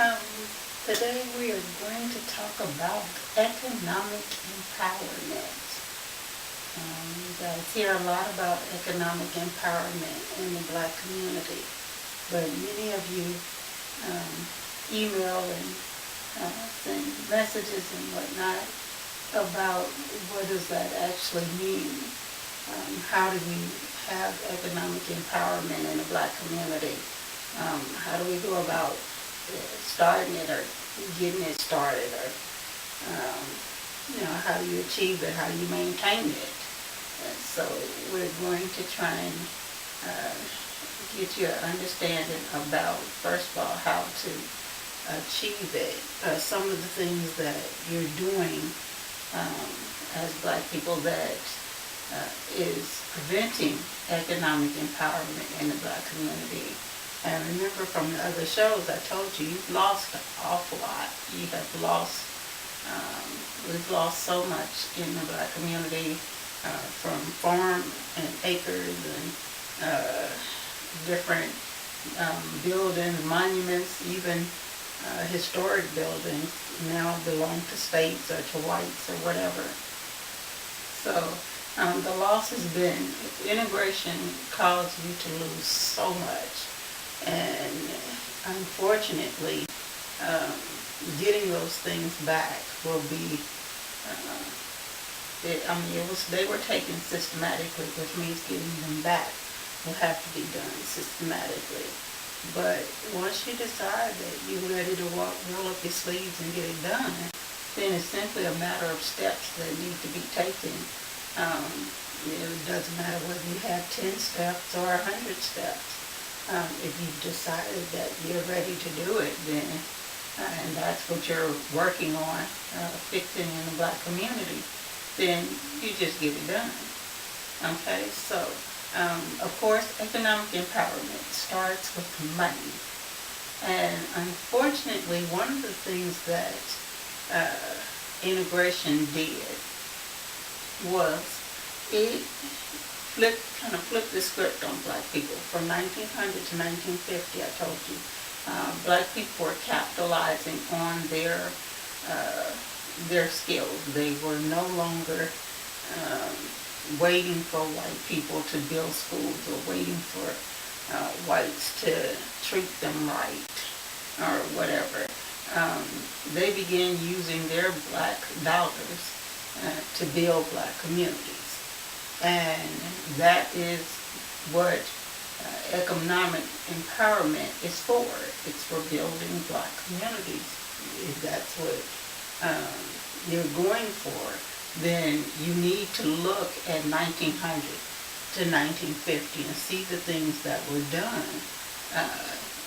Um, Today we are going to talk about economic empowerment. You guys hear a lot about economic empowerment in the Black community, but many of you um, email and send messages and whatnot about what does that actually mean. How do we have economic empowerment in the Black community? How do we go about starting it or getting it started, or how do you achieve it, how do you maintain it? And so we're going to try and get you an understanding about, first of all, how to achieve it. Some of the things that you're doing as Black people that is preventing economic empowerment in the Black community. And remember from the other shows, I told you, you've lost an awful lot. You have lost, we've lost so much in the Black community, from farm and acres and different buildings, monuments, even historic buildings now belong to states or to whites or whatever. So the loss has been, integration caused you to lose so much. And unfortunately, getting those things back will be, they were taken systematically, which means getting them back will have to be done systematically. But once you decide that you're ready to roll up your sleeves and get it done, then it's simply a matter of steps that need to be taken. It doesn't matter whether you have 10 steps or 100 steps. If you've decided that you're ready to do it, then, and that's what you're working on, fixing in the Black community, then you just get it done. Okay, so, of course, economic empowerment starts with money. And unfortunately, one of the things that integration did was it kind of flipped the script on Black people. From 1900 to 1950, I told you, Black people were capitalizing on their skills. They were no longer waiting for white people to build schools or waiting for whites to treat them right or whatever. They began using their Black dollars to build Black communities. And that is what economic empowerment is for. It's for building Black communities. If that's what you're going for, then you need to look at 1900 to 1950 and see the things that were done.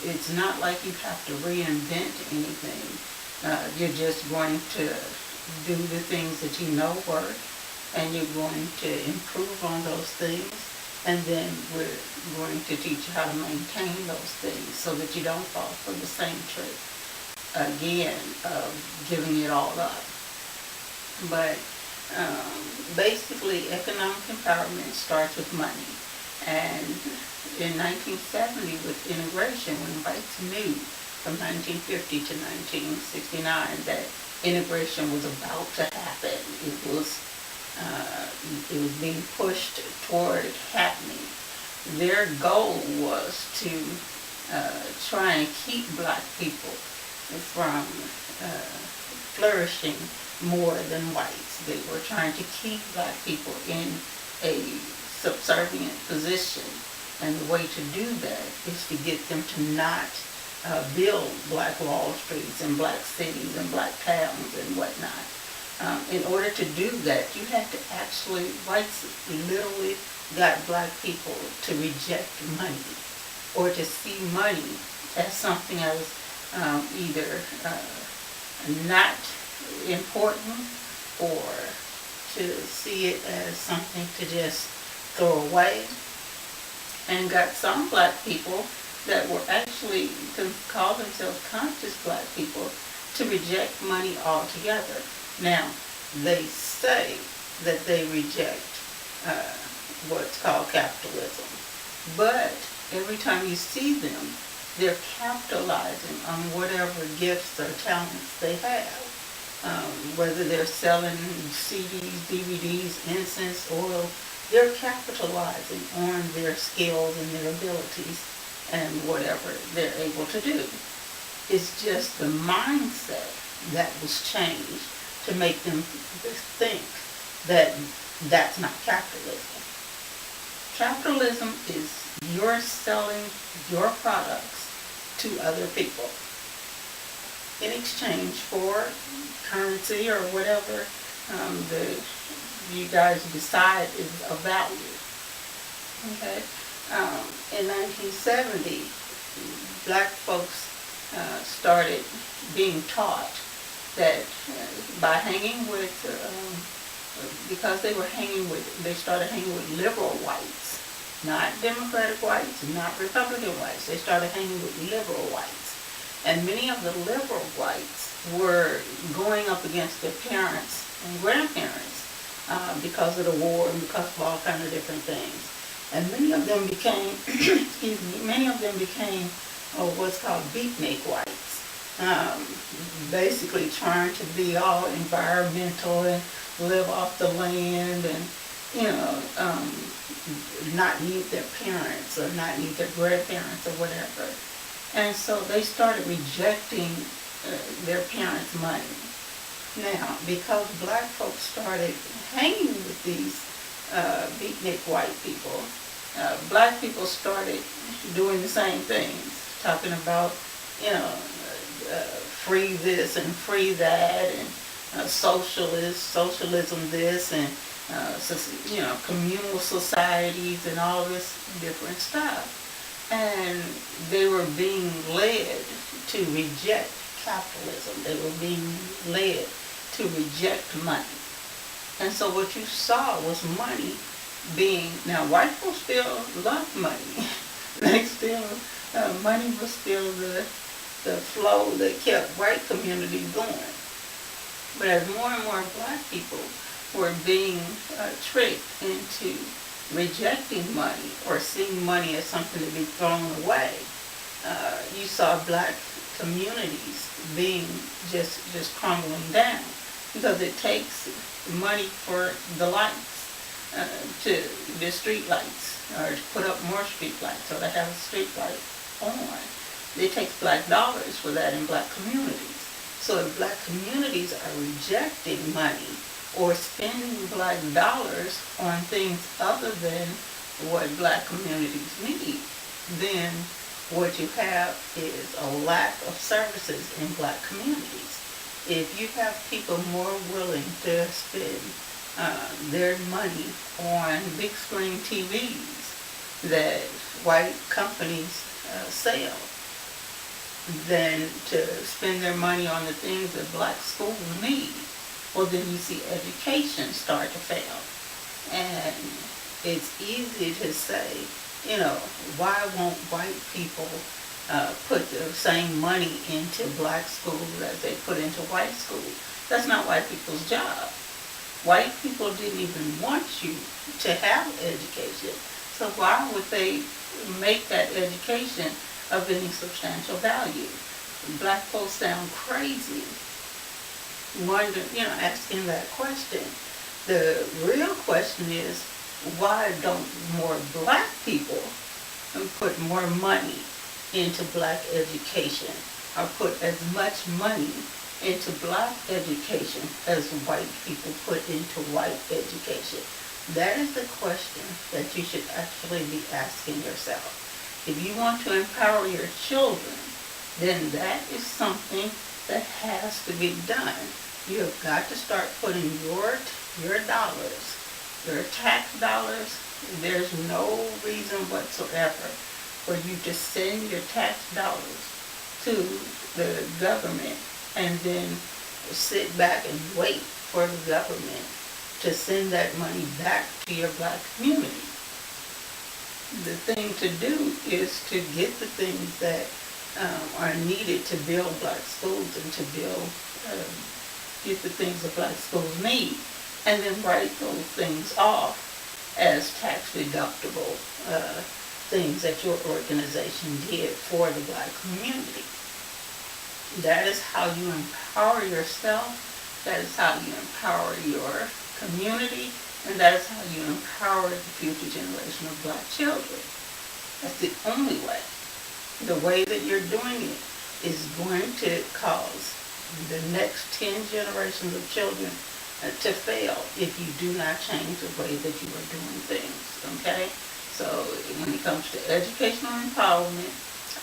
It's not like you have to reinvent anything. You're just going to do the things that you know work, and you're going to improve on those things, and then we're going to teach you how to maintain those things so that you don't fall for the same trick again of giving it all up. But basically, economic empowerment starts with money. And in 1970, with integration, when whites knew from 1950 to 1969 that integration was about to happen, it was being pushed toward happening. Their goal was to try and keep Black people from flourishing more than whites. They were trying to keep Black people in a subservient position. And the way to do that is to get them to not build Black Wall Streets and Black cities and Black towns and whatnot. In order to do that, you had to actually, whites literally got Black people to reject money, or to see money as something that was either not important, or to see it as something to just throw away. And got some Black people that were actually, to call themselves conscious Black people, to reject money altogether. Now, they say that they reject what's called capitalism, but every time you see them, they're capitalizing on whatever gifts or talents they have. Whether they're selling CDs, DVDs, incense, oil, they're capitalizing on their skills and their abilities and whatever they're able to do. It's just the mindset that was changed to make them think that that's not capitalism. Capitalism is you're selling your products to other people in exchange for currency or whatever you guys decide is of value. Okay. In 1970, black folks started being taught that by hanging with, because they started hanging with liberal whites, not Democratic whites, not Republican whites. They started hanging with liberal whites. And many of the liberal whites were going up against their parents and grandparents because of the war and because of all kinds of different things. And many of them became, what's called beatnik whites. Basically trying to be all environmental and live off the land and, not need their parents or not need their grandparents or whatever. And so they started rejecting their parents' money. Now, because black folks started hanging with these beatnik white people, black people started doing the same things, talking about, free this and free that, and socialism this, and communal societies and all this different stuff. And they were being led to reject capitalism. They were being led to reject money. And so what you saw was money being, now white folks still love money. They still, money was still the flow that kept white communities going. But as more and more black people were being tricked into rejecting money or seeing money as something to be thrown away, you saw black communities being just crumbling down, because it takes money for the lights, to the street lights, or to put up more street lights, or to have a street light on. It takes black dollars for that in black communities. So if black communities are rejecting money or spending black dollars on things other than what black communities need, then what you have is a lack of services in black communities. If you have people more willing to spend their money on big screen TVs that white companies sell than to spend their money on the things that black schools need, well, then you see education start to fail. And it's easy to say, why won't white people put the same money into black schools as they put into white schools? That's not white people's job. White people didn't even want you to have education. So why would they make that education of any substantial value? Black folks sound crazy asking that question. The real question is, why don't more black people put more money into black education, or put as much money into black education as white people put into white education? That is the question that you should actually be asking yourself. If you want to empower your children, then that is something that has to be done. You have got to start putting your dollars, your tax dollars. There's no reason whatsoever for you to send your tax dollars to the government and then sit back and wait for the government to send that money back to your black community. The thing to do is to get the things that are needed to build black schools and to get the things that black schools need, and then write those things off as tax deductible things that your organization did for the Black community. That is how you empower yourself. That is how you empower your community. And that is how you empower the future generation of Black children. That's the only way. The way that you're doing it is going to cause the next 10 generations of children to fail if you do not change the way that you are doing things, okay? So when it comes to educational empowerment,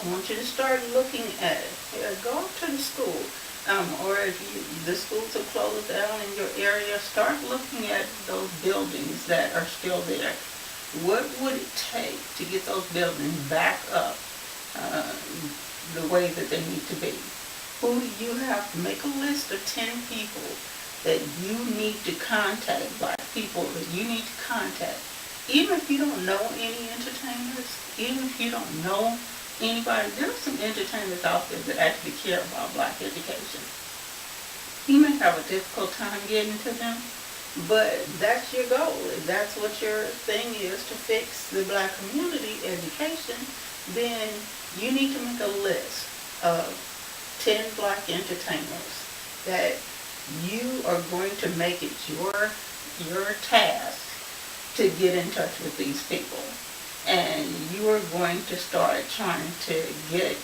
I want you to start looking at it. Go up to the school, or if the schools are closed down in your area, start looking at those buildings that are still there. What would it take to get those buildings back up the way that they need to be? Who do you have to make a list of 10 people that you need to contact, Black people that you need to contact? Even if you don't know any entertainers, even if you don't know anybody, there are some entertainers out there that actually care about Black education. You may have a difficult time getting to them, but that's your goal. If that's what your thing is, to fix the Black community education, then you need to make a list of 10 Black entertainers that you are going to make it your task to get in touch with these people. And you are going to start trying to get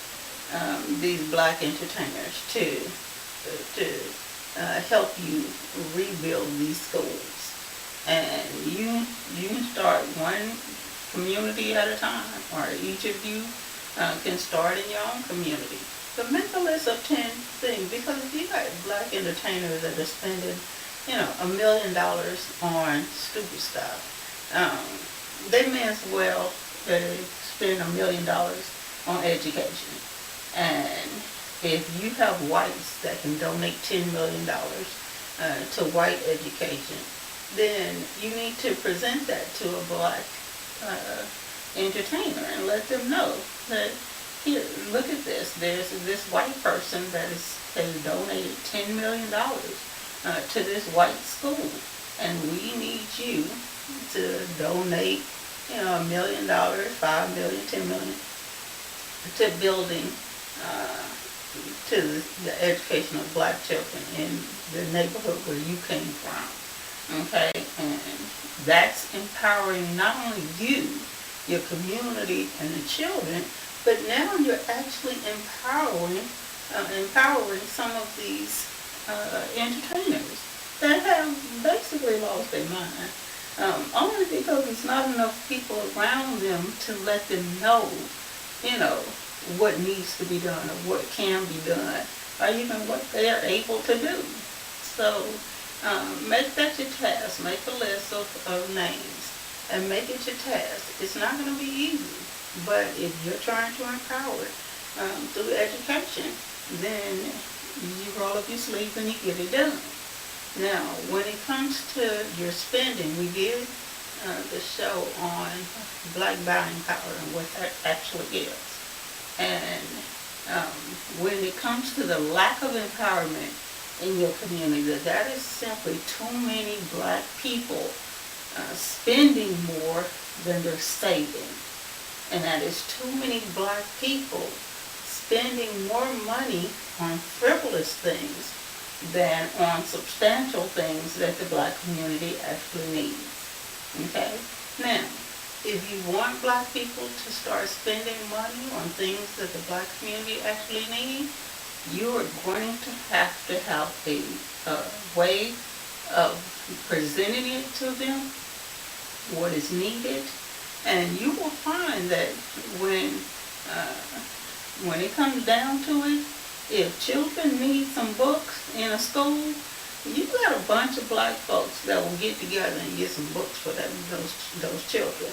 these Black entertainers to help you rebuild these schools. And you can start one community at a time, or each of you can start in your own community. But make a list of 10 things, because if you got Black entertainers that are spending, $1 million on stupid stuff, they may as well spend $1 million on education. And if you have whites that can donate $10 million to white education, then you need to present that to a Black entertainer and let them know that, here, look at this. There's this white person that has donated $10 million to this white school, and we need you to donate, $1 million, $5 million, $10 million to building, to the education of Black children in the neighborhood where you came from. Okay, and that's empowering not only you, your community, and the children, but now you're actually empowering some of these entertainers that have basically lost their mind, only because there's not enough people around them to let them know, what needs to be done, or what can be done, or even what they're able to do. So make that your task. Make a list of names and make it your task. It's not going to be easy, but if you're trying to empower through education, then you roll up your sleeves and you get it done. Now, when it comes to your spending, we did the show on Black buying power and what that actually is. And when it comes to the lack of empowerment in your community, that is simply too many Black people spending more than they're saving. And that is too many Black people spending more money on frivolous things than on substantial things that the Black community actually needs. Okay? Now, if you want Black people to start spending money on things that the Black community actually needs, you are going to have a way of presenting it to them, what is needed, and you will find that when it comes down to it, if children need some books in a school, you got a bunch of Black folks that will get together and get some books for those children.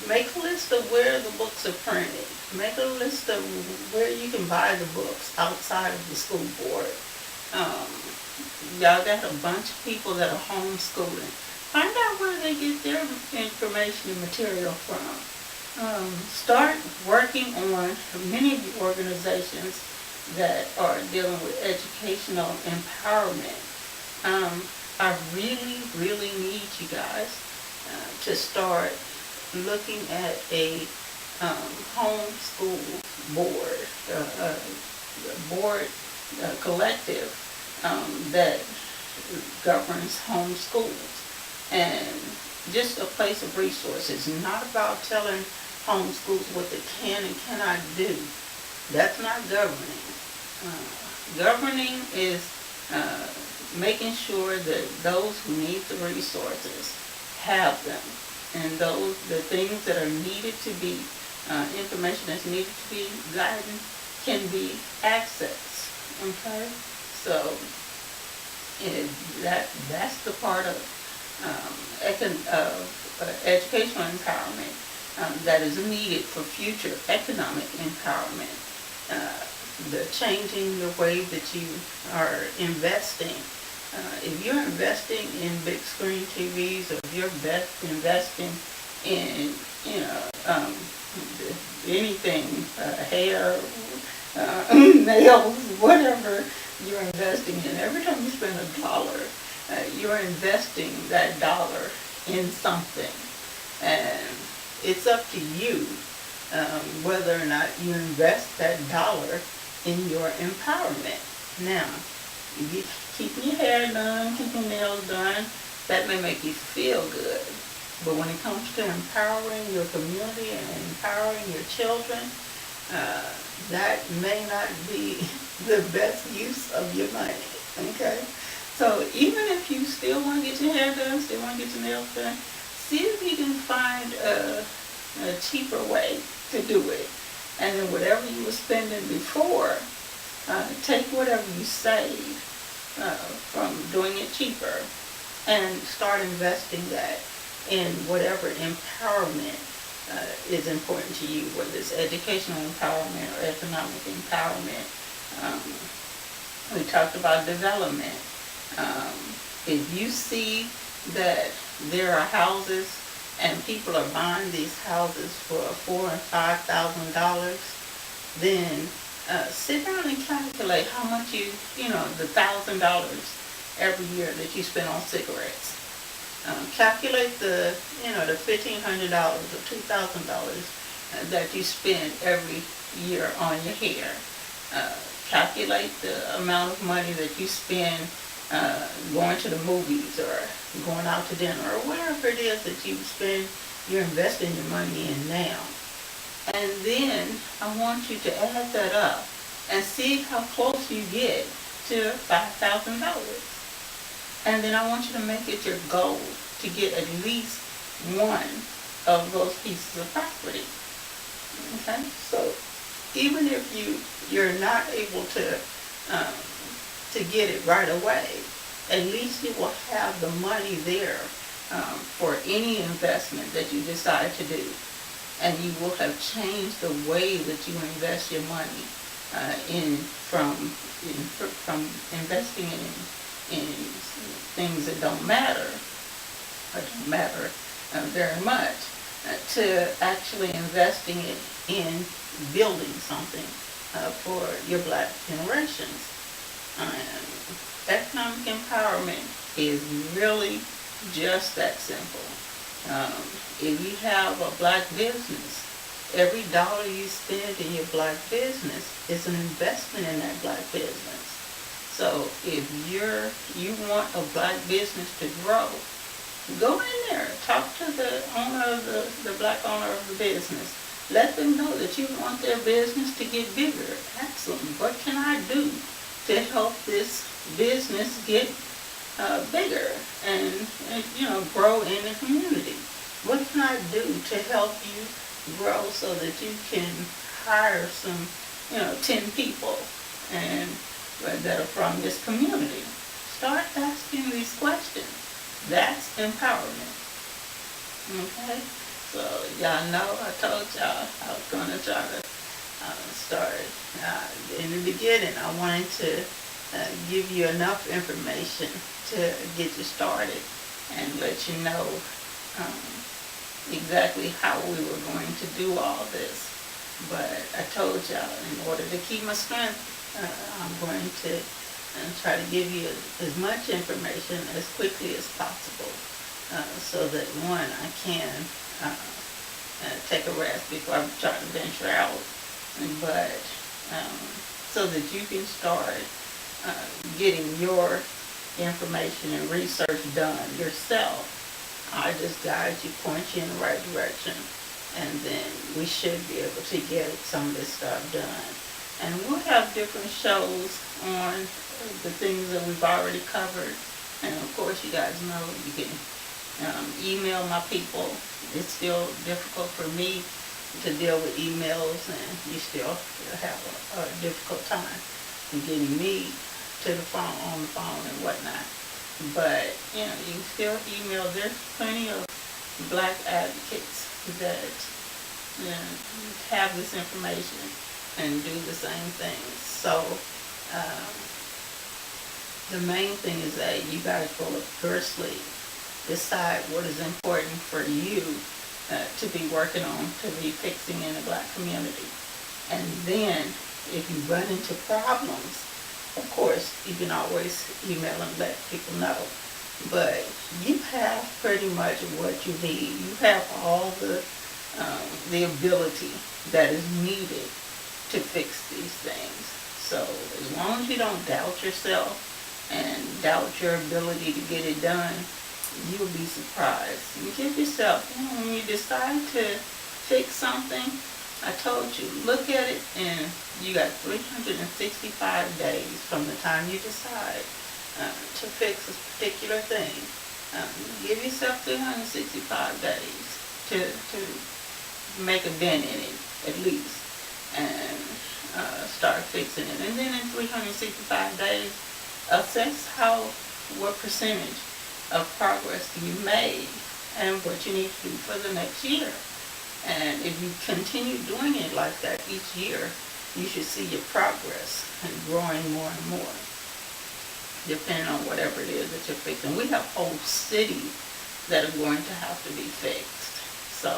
Make a list of where the books are printed. Make a list of where you can buy the books outside of the school board. Y'all got a bunch of people that are homeschooling. Find out where they get their information and material from. Start working on many of the organizations that are dealing with educational empowerment. I really, really need you guys to start looking at a homeschool board, board collective that governs homeschools, and just a place of resources. Not about telling homeschools what they can and cannot do. That's not governing. Governing is making sure that those who need the resources have them, and the things that are needed to be information that's needed to be gotten can be accessed. Okay, so that's the part of educational empowerment that is needed for future economic empowerment. The changing the way that you are investing. If you're investing in big screen TVs, or if you're investing in, anything, hair, nails, whatever you're investing in, every time you spend $1, you're investing that dollar in something. And it's up to you whether or not you invest that dollar in your empowerment. Now, you keeping your hair done, keeping your nails done, that may make you feel good. But when it comes to empowering your community and empowering your children, that may not be the best use of your money. Okay? So even if you still want to get your hair done, still want to get your nails done, see if you can find a cheaper way to do it. And then whatever you were spending before, take whatever you saved from doing it cheaper and start investing that in whatever empowerment is important to you, whether it's educational empowerment or economic empowerment. We talked about development. If you see that there are houses and people are buying these houses for $4,000 and $5,000, then sit down and calculate how much the $1,000 every year that you spend on cigarettes. Calculate the $1,500 or $2,000 that you spend every year on your hair. Calculate the amount of money that you spend going to the movies or going out to dinner or whatever it is that you're investing your money in now. And then I want you to add that up and see how close you get to $5,000. And then I want you to make it your goal to get at least one of those pieces of property. Okay? So even if you're not able to get it right away, at least you will have the money there for any investment that you decide to do. And you will have changed the way that you invest your money from investing in things that don't matter, or don't matter very much, to actually investing it in building something for your Black generations. Economic empowerment is really just that simple. If you have a Black business, every dollar you spend in your Black business is an investment in that Black business. So if you want a Black business to grow, go in there, talk to the owner of the Black owner of the business. Let them know that you want their business to get bigger. Ask them, what can I do to help this business get bigger and grow in the community? What can I do to help you grow so that you can hire some 10 people and that are from this community? Start asking these questions. That's empowerment. Okay? So y'all know I told y'all I was going to try to start. In the beginning, I wanted to give you enough information to get you started and let you know exactly how we were going to do all this. But I told y'all, in order to keep my strength, I'm going to try to give you as much information as quickly as possible, so that one, I can take a rest before I try to venture out. But um, so that you can start getting your information and research done yourself. I just guide you, point you in the right direction, and then we should be able to get some of this stuff done. And we'll have different shows on the things that we've already covered. And of course, you guys know you can email my people. It's still difficult for me to deal with emails, and you still have a difficult time in getting me to the phone, on the phone and whatnot. But, you know, you can still email. There's plenty of black advocates that have this information and do the same things. So, the main thing is that you guys roll up your sleeve, decide what is important for you to be working on, to be fixing in the black community. And then, if you run into problems, of course, you can always email and let people know. But you have pretty much what you need. You have all the ability that is needed to fix these things. So as long as you don't doubt yourself and doubt your ability to get it done, you'll be surprised. You give yourself, when you decide to fix something, I told you, look at it, and you got 365 days from the time you decide to fix a particular thing. Give yourself 365 days to make a dent in it, at least, and start fixing it. And then in 365 days, assess what percentage of progress you made and what you need to do for the next year. And if you continue doing it like that each year, you should see your progress and growing more and more, depending on whatever it is that you're fixing. We have whole cities that are going to have to be fixed. So,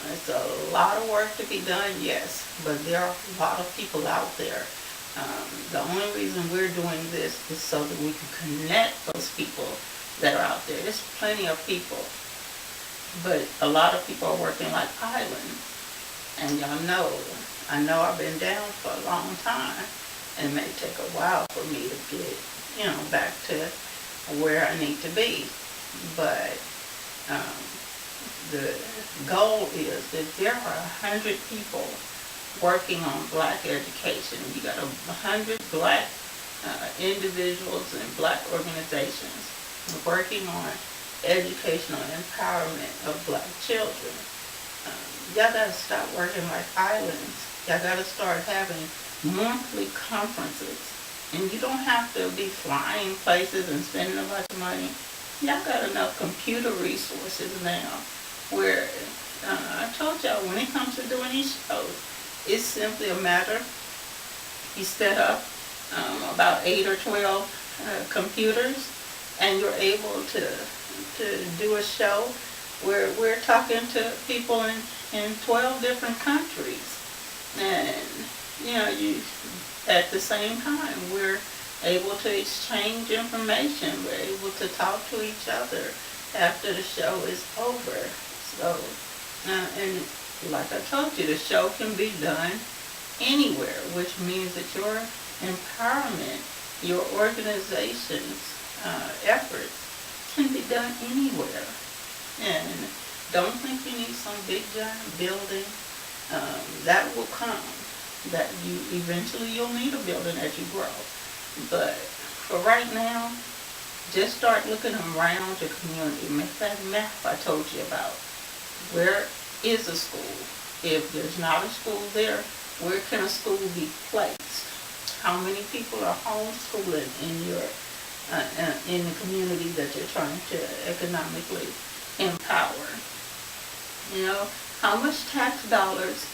it's a lot of work to be done, yes, but there are a lot of people out there. The only reason we're doing this is so that we can connect those people that are out there. There's plenty of people, but a lot of people are working like islands. And y'all know, I know I've been down for a long time, and it may take a while for me to get, back to where I need to be. But the goal is that there are 100 people working on black education. You got 100 black individuals and black organizations working on educational empowerment of black children. Y'all got to stop working like islands. Y'all got to start having monthly conferences. And you don't have to be flying places and spending a bunch of money. Y'all got enough computer resources now where, I told y'all, when it comes to doing these shows, it's simply a matter, you set up about 8 or 12 computers, and you're able to do a show where we're talking to people in 12 different countries. And, you at the same time, we're able to exchange information. We're able to talk to each other after the show is over. So, and like I told you, the show can be done anywhere, which means that your empowerment, your organization's efforts can be done anywhere. And don't think you need some big giant building. That will come. That you'll need a building as you grow. But for right now, just start looking around your community. Make that map I told you about. Where is a school? If there's not a school there, where can a school be placed? How many people are homeschooling in your in the community that you're trying to economically empower? How much tax dollars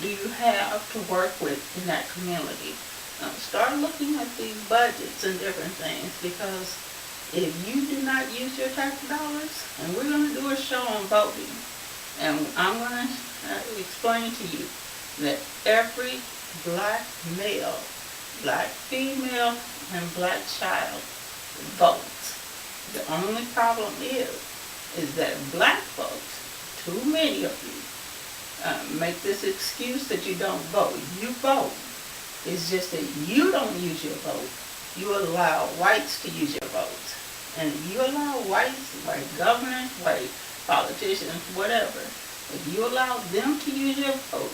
do you have to work with in that community? Start looking at these budgets and different things, because if you do not use your tax dollars, and we're going to do a show on voting, and I'm going to explain to you that every black male, black female, and black child votes. The only problem is that black folks, to too many of you make this excuse that you don't vote. You vote. It's just that you don't use your vote. You allow whites to use your vote. And you allow whites, white governors, white politicians, whatever, if you allow them to use your vote,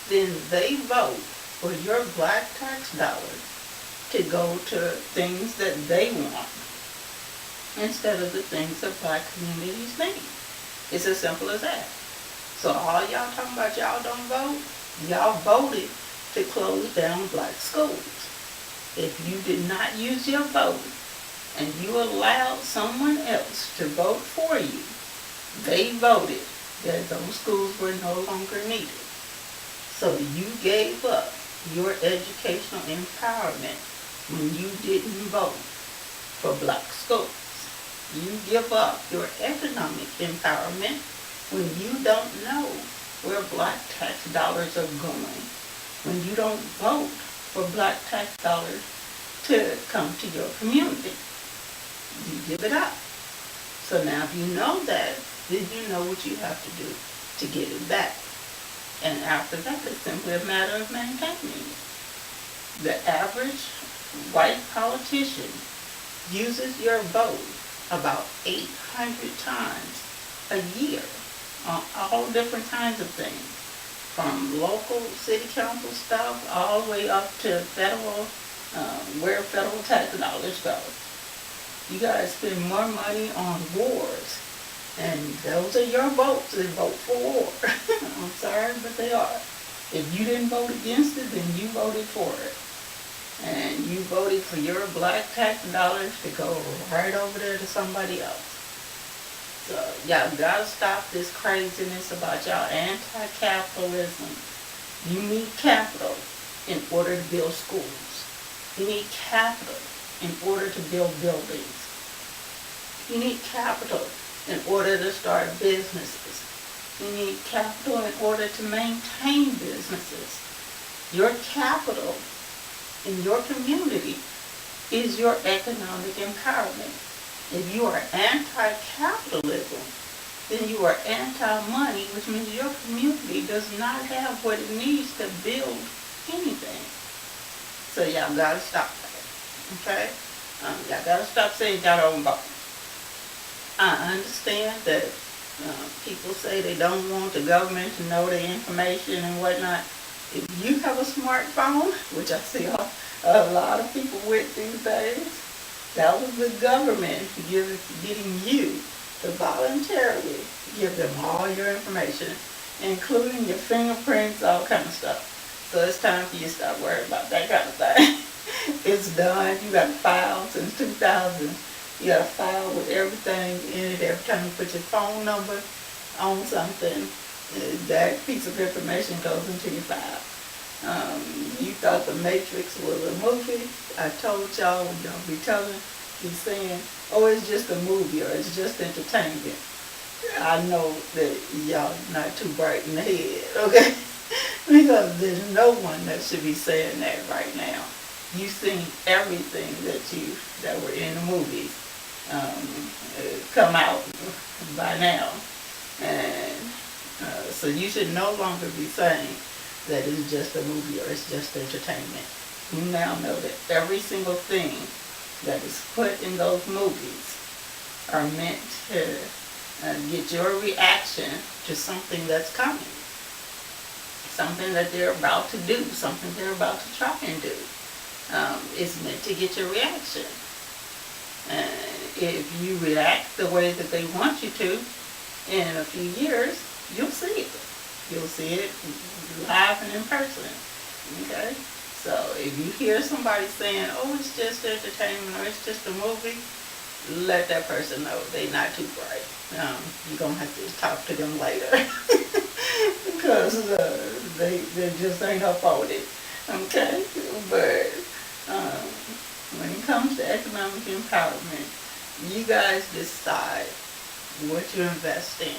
then they vote for your black tax dollars to go to things that they want instead of the things that black communities need. It's as simple as that. So all y'all talking about y'all don't vote, y'all voted to close down black schools. If you did not use your vote and you allowed someone else to vote for you, they voted that those schools were no longer needed. So you gave up your educational empowerment when you didn't vote for black schools. You give up your economic empowerment when you don't know where black tax dollars are going, when you don't vote for black tax dollars to come to your community. You give it up. So now if you know that, then you know what you have to do to get it back. And after that, it's simply a matter of maintaining it. The average white politician uses your vote about 800 times a year on all different kinds of things, from local city council stuff all the way up to federal, where federal tax dollars go. You guys spend more money on wars, and those are your votes. They vote for war. I'm sorry, but they are. If you didn't vote against it, then you voted for it. And you voted for your black tax dollars to go right over there to somebody else. So y'all gotta stop this craziness about y'all anti-capitalism. You need capital in order to build schools. You need capital in order to build buildings. You need capital in order to start businesses. You need capital in order to maintain businesses. Your capital in your community is your economic empowerment. If you are anti-capitalism, then you are anti-money, which means your community does not have what it needs to build anything. So y'all gotta stop that, okay? Y'all gotta stop saying y'all don't vote. I understand that people say they don't want the government to know their information and whatnot. If you have a smartphone, which I see a lot of people with these days, that was the government getting you to voluntarily give them all your information, including your fingerprints, all kind of stuff. So it's time for you to stop worrying about that kind of thing. It's done. You got a file since 2000. You got a file with everything in it. Every time you put your phone number on something, that piece of information goes into your file. You thought The Matrix was a movie. I told y'all, y'all be saying, oh, it's just a movie or it's just entertainment. I know that y'all not too bright in the head, okay? Because there's no one that should be saying that right now. You've seen everything that were in the movies come out by now. And so you should no longer be saying that it's just a movie or it's just entertainment. You now know that every single thing that is put in those movies are meant to get your reaction to something that's coming. Something that they're about to do, something they're about to try and do. It's meant to get your reaction. And if you react the way that they want you to, in a few years, you'll see it. You'll see it live and in person. Okay? So if you hear somebody saying, oh, it's just entertainment or it's just a movie, let that person know they're not too bright. You're going to have to talk to them later. Because they just ain't up on it. Okay? But when it comes to economic empowerment, you guys decide what you invest in.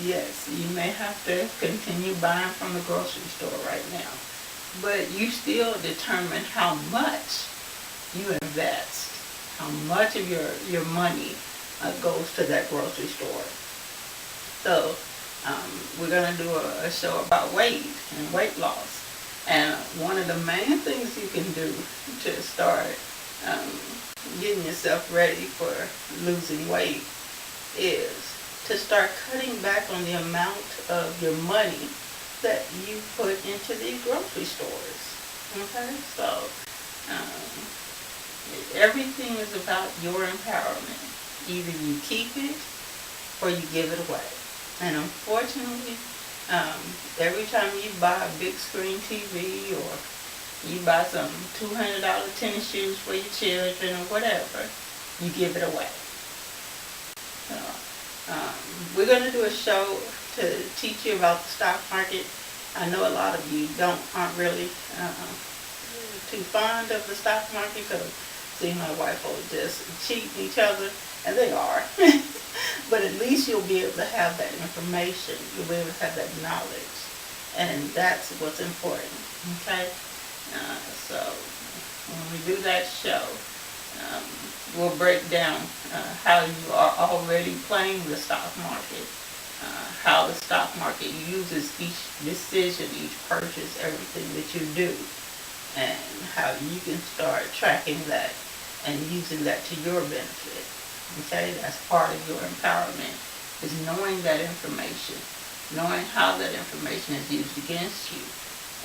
Yes, you may have to continue buying from the grocery store right now, but you still determine how much you invest, how much of your money goes to that grocery store. So we're going to do a show about weight and weight loss. And one of the main things you can do to start um, getting yourself ready for losing weight is to start cutting back on the amount of your money that you put into these grocery stores. Okay? So um, everything is about your empowerment. Either you keep it or you give it away. And unfortunately, every time you buy a big screen TV or you buy some $200 tennis shoes for your children or whatever, you give it away. So, we're going to do a show to teach you about the stock market. I know a lot of you aren't really too fond of the stock market because see my wife will just cheating each other, and they are. But at least you'll be able to have that information. You'll be able to have that knowledge. And that's what's important. Okay? So when we do that show, we'll break down how you are already playing the stock market, how the stock market uses each decision, each purchase, everything that you do, and how you can start tracking that and using that to your benefit. Okay, that's part of your empowerment, is knowing that information, knowing how that information is used against you,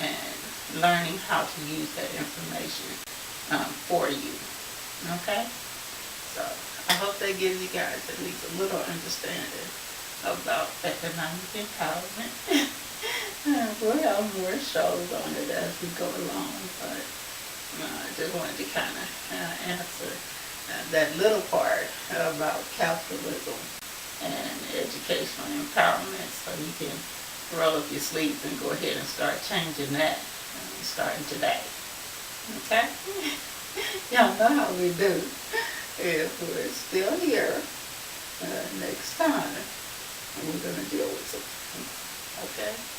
and learning how to use that information for you. Okay, so I hope that gives you guys at least a little understanding about economic empowerment. We'll have more shows on it as we go along, but I just wanted to kind of answer that little part about capitalism and educational empowerment, so you can roll up your sleeves and go ahead and start changing that starting today. Okay? Y'all know how we do. If we're still here next time, we're going to deal with some. Okay?